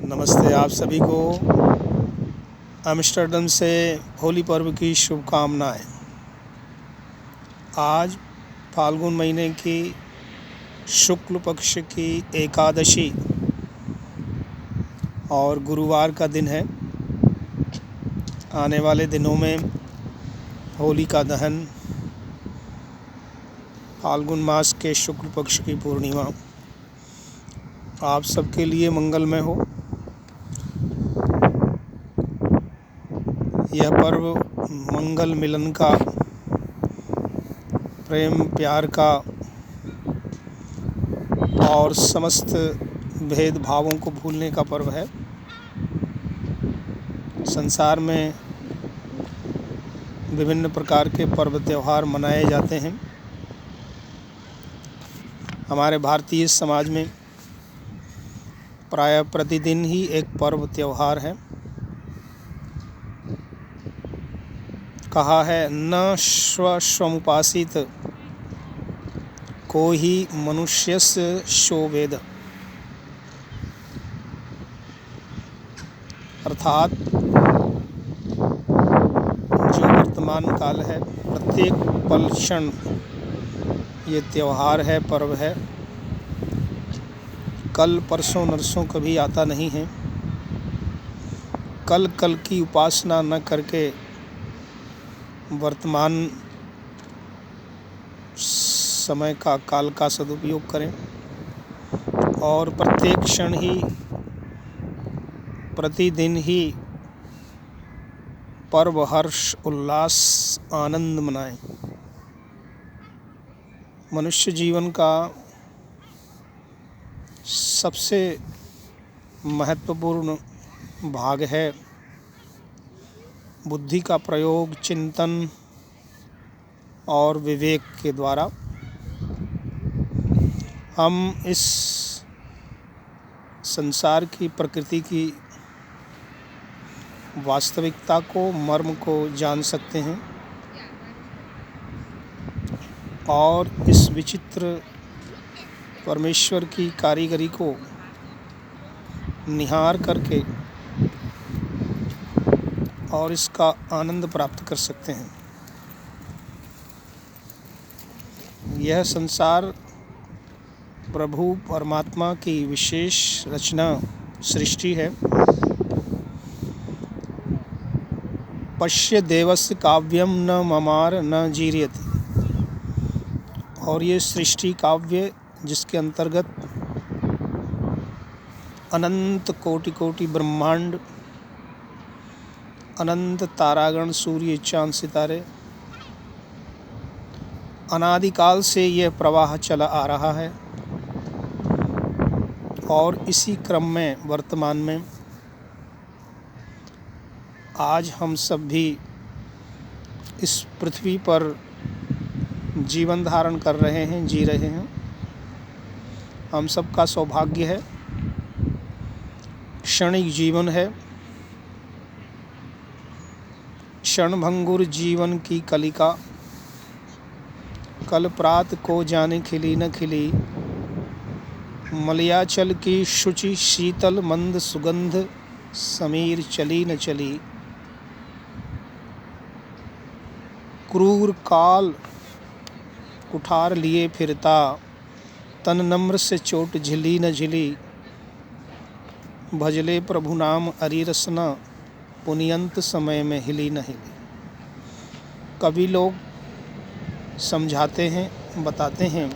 नमस्ते आप सभी को एम्स्टर्डम से होली पर्व की शुभकामनाएं। आज फाल्गुन महीने की शुक्ल पक्ष की एकादशी और गुरुवार का दिन है। आने वाले दिनों में होली का दहन, फाल्गुन मास के शुक्ल पक्ष की पूर्णिमा आप सबके लिए मंगलमय हो। यह पर्व मंगल मिलन का, प्रेम प्यार का और समस्त भेदभावों को भूलने का पर्व है। संसार में विभिन्न प्रकार के पर्व त्यौहार मनाए जाते हैं। हमारे भारतीय समाज में प्रायः प्रतिदिन ही एक पर्व त्यौहार है। कहा है न स्वमुपासित को ही मनुष्यस्य शोवेद, अर्थात जो वर्तमान काल है, प्रत्येक पल क्षण ये त्यौहार है, पर्व है। कल परसों नरसों कभी आता नहीं है। कल की उपासना न करके वर्तमान समय का, काल का सदुपयोग करें और प्रत्येक क्षण ही, प्रतिदिन ही पर्व हर्ष उल्लास आनंद मनाएं। मनुष्य जीवन का सबसे महत्वपूर्ण भाग है बुद्धि का प्रयोग, चिंतन और विवेक के द्वारा हम इस संसार की, प्रकृति की वास्तविकता को, मर्म को जान सकते हैं और इस विचित्र परमेश्वर की कारीगरी को निहार करके और इसका आनंद प्राप्त कर सकते हैं। यह संसार प्रभु परमात्मा की विशेष रचना, सृष्टि है। पश्य देवस्य काव्यम न ममार न जीर्यति, और ये सृष्टि काव्य जिसके अंतर्गत अनंत कोटि कोटि ब्रह्मांड, अनंत तारागण, सूर्य चांद सितारे, अनादिकाल से यह प्रवाह चला आ रहा है और इसी क्रम में वर्तमान में आज हम सब भी इस पृथ्वी पर जीवन धारण कर रहे हैं, जी रहे हैं। हम सबका सौभाग्य है, क्षणिक जीवन है। क्षणभंगुर जीवन की कलिका, कल प्रात को जाने खिली न खिली, मलयाचल की शुचि शीतल मंद सुगंध, समीर चली न चली। क्रूर काल कुठार लिए फिरता, तन नम्र से चोट झिली न झिली। भजले प्रभु नाम अरि रसना, पुनियंत समय में हिली न हिली। कवि लोग समझाते हैं, बताते हैं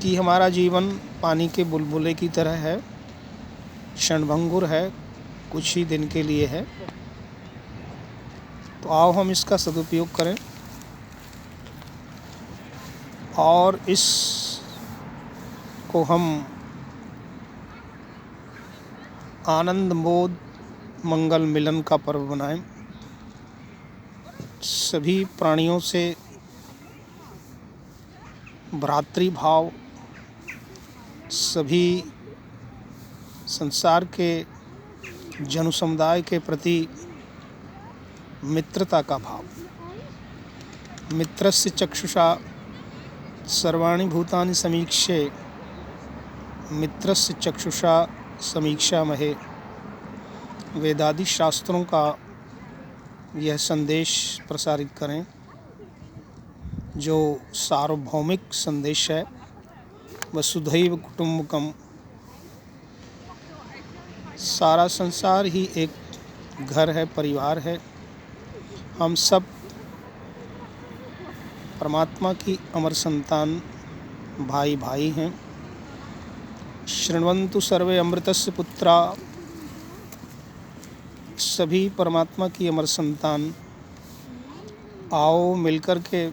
कि हमारा जीवन पानी के बुलबुले की तरह है, क्षणभंगुर है, कुछ ही दिन के लिए है। तो आओ हम इसका सदुपयोग करें और इस को हम आनंद मोद मंगल मिलन का पर्व बनाएं। सभी प्राणियों से भ्रातृभाव, सभी संसार के जन समुदाय के प्रति मित्रता का भाव। मित्रस्य चक्षुषा सर्वाणि भूतानि समीक्ष्य मित्रस्य चक्षुषा समीक्षामहे वेदादि शास्त्रों का यह संदेश प्रसारित करें जो सार्वभौमिक संदेश है। वसुधैव कुटुम्बकम, सारा संसार ही एक घर है, परिवार है। हम सब परमात्मा की अमर संतान भाई भाई हैं। शृण्वन्तु सर्वे अमृतस्य पुत्रा, सभी परमात्मा की अमर संतान आओ मिलकर के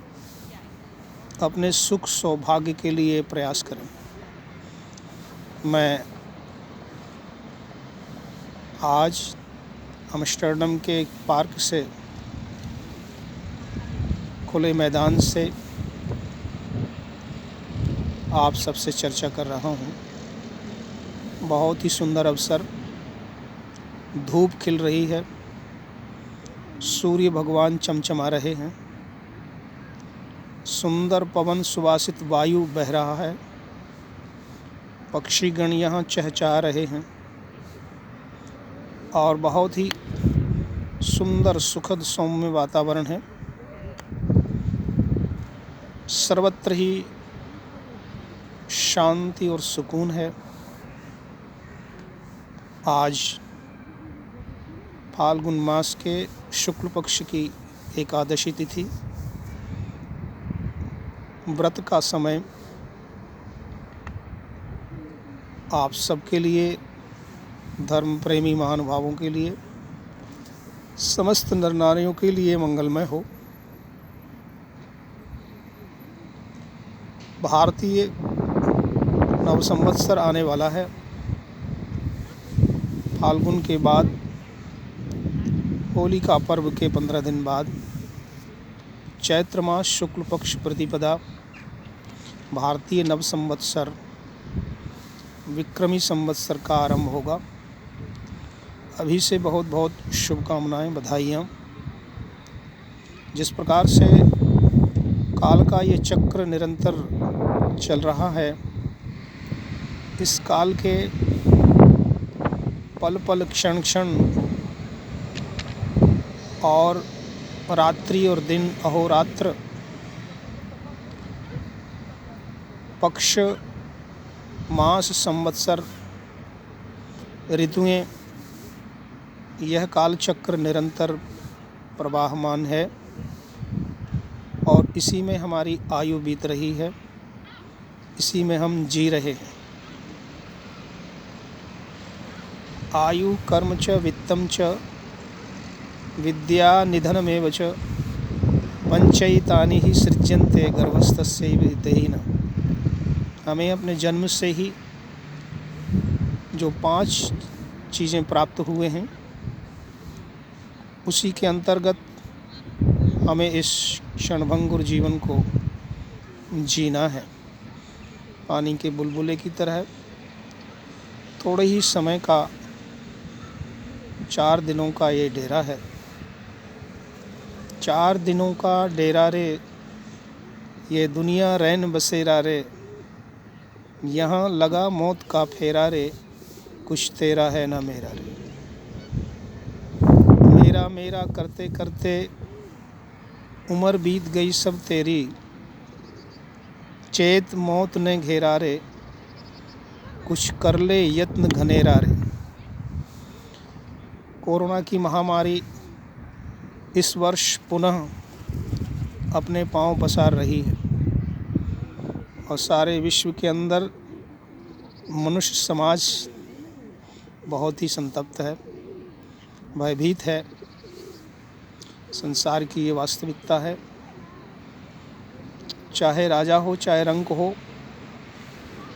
अपने सुख सौभाग्य के लिए प्रयास करें। मैं आज एम्स्टर्डम के एक पार्क से, खुले मैदान से आप सबसे चर्चा कर रहा हूँ। बहुत ही सुंदर अवसर, धूप खिल रही है, सूर्य भगवान चमचमा रहे हैं, सुंदर पवन सुवासित वायु बह रहा है, पक्षीगण यहाँ चहचहा रहे हैं और बहुत ही सुंदर सुखद सौम्य वातावरण है। सर्वत्र ही शांति और सुकून है। आज फाल्गुन मास के शुक्ल पक्ष की एकादशी तिथि, व्रत का समय आप सबके लिए, धर्म प्रेमी महानुभावों के लिए, समस्त नर नारियों के लिए मंगलमय हो। भारतीय नव संवत्सर आने वाला है। फाल्गुन के बाद, होली का पर्व के 15 दिन बाद, चैत्र मास शुक्ल पक्ष प्रतिपदा, भारतीय नव संवत्सर विक्रमी संवत्सर का आरंभ होगा। अभी से बहुत बहुत शुभकामनाएं, बधाइयाँ। जिस प्रकार से काल का ये चक्र निरंतर चल रहा है, इस काल के पल पल क्षण क्षण और रात्रि और दिन, अहोरात्र, पक्ष, मास, संवत्सर, ऋतुएं, यह काल चक्र निरंतर प्रवाहमान है और इसी में हमारी आयु बीत रही है, इसी में हम जी रहे हैं। आयु कर्म च वित्तम च विद्या निधनमेव च पंचैतानि ही सृज्यन्ते गर्भस्थस्यैव हितैषिणः। हमें अपने जन्म से ही जो 5 चीज़ें प्राप्त हुए हैं, उसी के अंतर्गत हमें इस क्षणभंगुर जीवन को जीना है। पानी के बुलबुले की तरह थोड़े ही समय का, 4 दिनों का ये डेरा है। 4 दिनों का डेरा रे, ये दुनिया रैन बसेरा रे, यहाँ लगा मौत का फेरा रे, कुछ तेरा है ना मेरा रे। मेरा मेरा करते करते उम्र बीत गई सब तेरी, चेत मौत ने घेरा रे, कुछ कर ले यत्न घनेरा रे। कोरोना की महामारी इस वर्ष पुनः अपने पांव पसार रही है और सारे विश्व के अंदर मनुष्य समाज बहुत ही संतप्त है, भयभीत है। संसार की ये वास्तविकता है। चाहे राजा हो, चाहे रंक हो,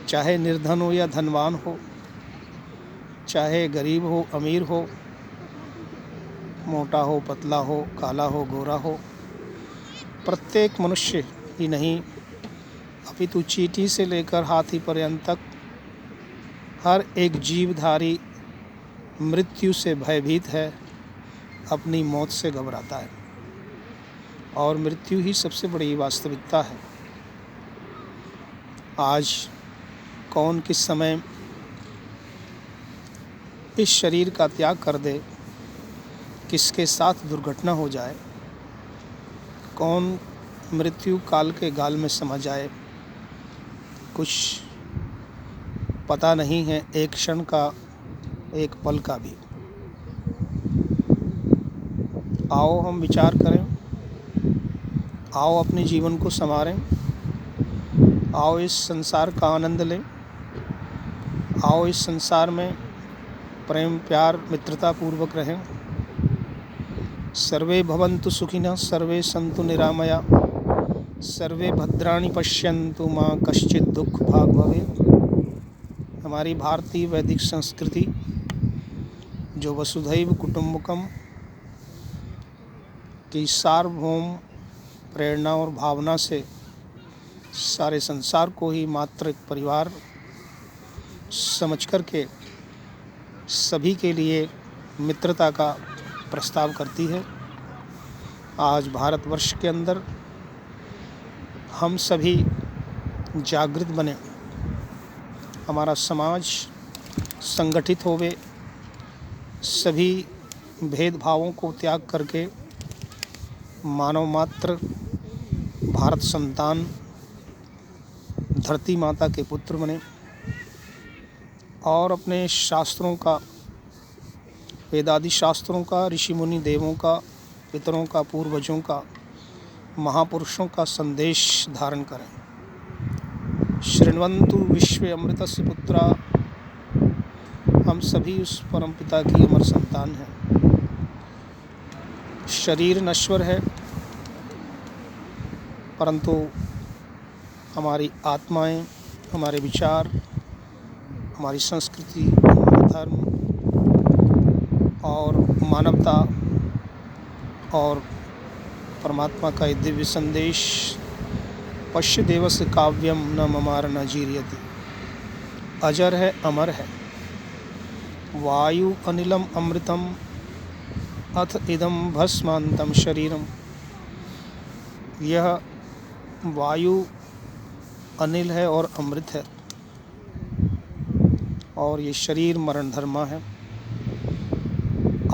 चाहे निर्धन हो या धनवान हो, चाहे गरीब हो, अमीर हो, मोटा हो, पतला हो, काला हो, गोरा हो, प्रत्येक मनुष्य ही नहीं अपितु चींटी से लेकर हाथी पर्यंत तक हर एक जीवधारी मृत्यु से भयभीत है, अपनी मौत से घबराता है और मृत्यु ही सबसे बड़ी वास्तविकता है। आज कौन किस समय इस शरीर का त्याग कर दे, किसके साथ दुर्घटना हो जाए, कौन मृत्यु काल के गाल में समा जाए, कुछ पता नहीं है एक क्षण का, एक पल का भी। आओ हम विचार करें, आओ अपने जीवन को संवारें, आओ इस संसार का आनंद लें, आओ इस संसार में प्रेम प्यार मित्रता पूर्वक रहें। सर्वे भवन्तु सुखिनः, सर्वे सन्तु निरामया, सर्वे भद्राणि पश्यन्तु मा कश्चित् दुःख भाग् भवेत्। हमारी भारतीय वैदिक संस्कृति जो वसुधैव कुटुम्बकम की सार्वभौम प्रेरणा और भावना से सारे संसार को ही मात्र एक परिवार समझ करके सभी के लिए मित्रता का प्रस्ताव करती है। आज भारतवर्ष के अंदर हम सभी जागृत बने, हमारा समाज संगठित होवे, सभी भेदभावों को त्याग करके मानव मात्र भारत संतान धरती माता के पुत्र बने और अपने शास्त्रों का, वेदादि शास्त्रों का, ऋषि मुनि देवों का, पितरों का, पूर्वजों का, महापुरुषों का संदेश धारण करें। शृण्वन्तु विश्वे अमृतस्य पुत्रा, हम सभी उस परम पिता की अमर संतान हैं। शरीर नश्वर है परंतु हमारी आत्माएं, हमारे विचार, हमारी संस्कृति, हमारा धर्म और मानवता और परमात्मा का ये दिव्य संदेश, पश्य देवस्य काव्यम न ममार न जीर्यति, अजर है, अमर है। वायु अनिलम अमृतम अथ इदम भस्मांतम शरीरम, यह वायु अनिल है और अमृत है और ये शरीर मरण धर्मा है।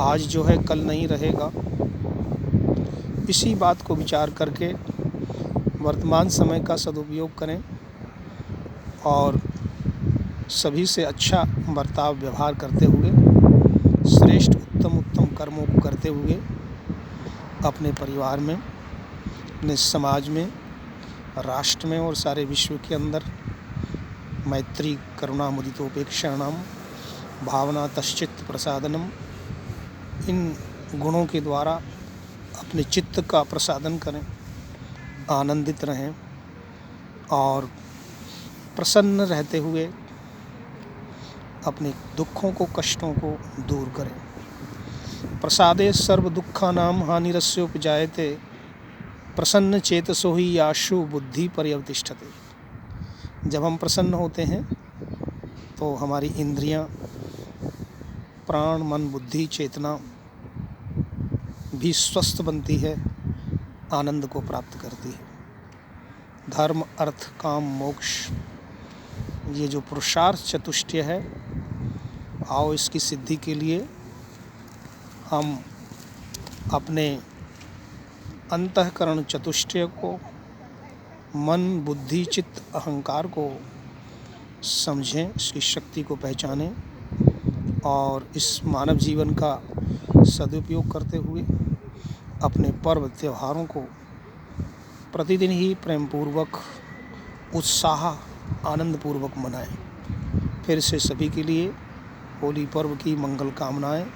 आज जो है कल नहीं रहेगा। इसी बात को विचार करके वर्तमान समय का सदुपयोग करें और सभी से अच्छा बर्ताव व्यवहार करते हुए, श्रेष्ठ उत्तम कर्मों को करते हुए अपने परिवार में, अपने समाज में, राष्ट्र में और सारे विश्व के अंदर मैत्री करुणा मुदितोपेक्षाणाम भावना तश्चित्त प्रसादनम, इन गुणों के द्वारा अपने चित्त का प्रसादन करें, आनंदित रहें और प्रसन्न रहते हुए अपने दुखों को, कष्टों को दूर करें। प्रसादे सर्व दुःखानां हानिरस्योपजायते, प्रसन्न चेतसो हि आशु बुद्धि पर्यवतिष्ठते। जब हम प्रसन्न होते हैं तो हमारी इंद्रियां, प्राण, मन, बुद्धि, चेतना भी स्वस्थ बनती है, आनंद को प्राप्त करती है। धर्म, अर्थ, काम, मोक्ष, ये जो पुरुषार्थ चतुष्टय है, आओ इसकी सिद्धि के लिए हम अपने अंतःकरण चतुष्टय को, मन, बुद्धि, चित्त, अहंकार को समझें, इसकी शक्ति को पहचानें और इस मानव जीवन का सदुपयोग करते हुए अपने पर्व त्योहारों को प्रतिदिन ही प्रेम पूर्वक, उत्साह, आनंद पूर्वक मनाएं। फिर से सभी के लिए होली पर्व की मंगल कामनाएं।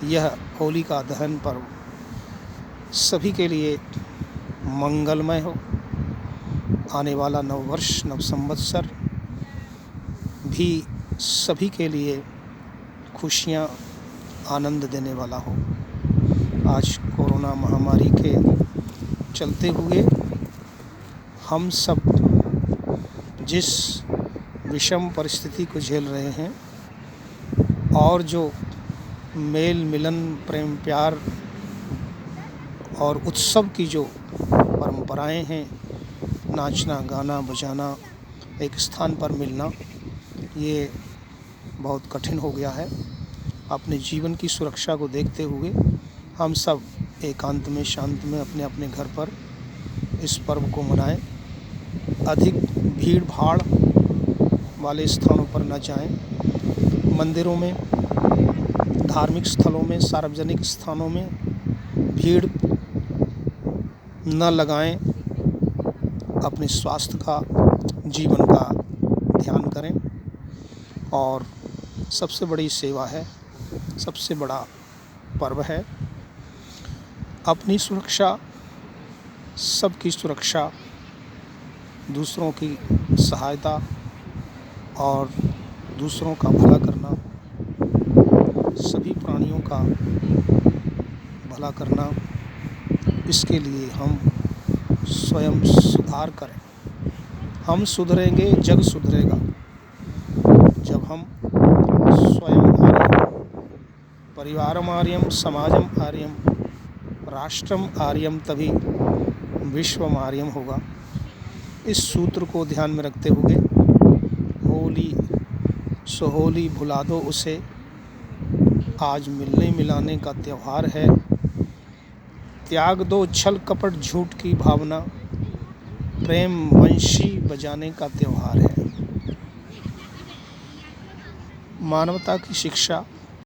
यह होली का दहन पर्व सभी के लिए मंगलमय हो। आने वाला नव वर्ष, नव संवत्सर भी सभी के लिए खुशियाँ, आनंद देने वाला हो। आज कोरोना महामारी के चलते हुए हम सब जिस विषम परिस्थिति को झेल रहे हैं और जो मेल मिलन, प्रेम प्यार और उत्सव की जो परंपराएं हैं, नाचना, गाना, बजाना, एक स्थान पर मिलना, ये बहुत कठिन हो गया है। अपने जीवन की सुरक्षा को देखते हुए हम सब एकांत में, शांत में अपने अपने घर पर इस पर्व को मनाएं। अधिक भीड़ भाड़ वाले स्थानों पर न जाएं। मंदिरों में, धार्मिक स्थलों में, सार्वजनिक स्थानों में भीड़ न लगाएं। अपने स्वास्थ्य का, जीवन का ध्यान करें। और सबसे बड़ी सेवा है, सबसे बड़ा पर्व है। अपनी सुरक्षा, सबकी सुरक्षा, दूसरों की सहायता और दूसरों का भला करना, सभी प्राणियों का भला करना, इसके लिए हम स्वयं सुधार करें। हम सुधरेंगे, जग सुधरेगा। जब हम स्वयं आर्यम, परिवारम आर्यम, समाजम आर्यम, राष्ट्रम आर्यम, तभी विश्वम आर्यम होगा। इस सूत्र को ध्यान में रखते हुए होली सो होली भुला दो उसे, आज मिलने मिलाने का त्यौहार है। त्याग दो छल कपट झूठ की भावना, प्रेम वंशी बजाने का त्यौहार है। मानवता की शिक्षा,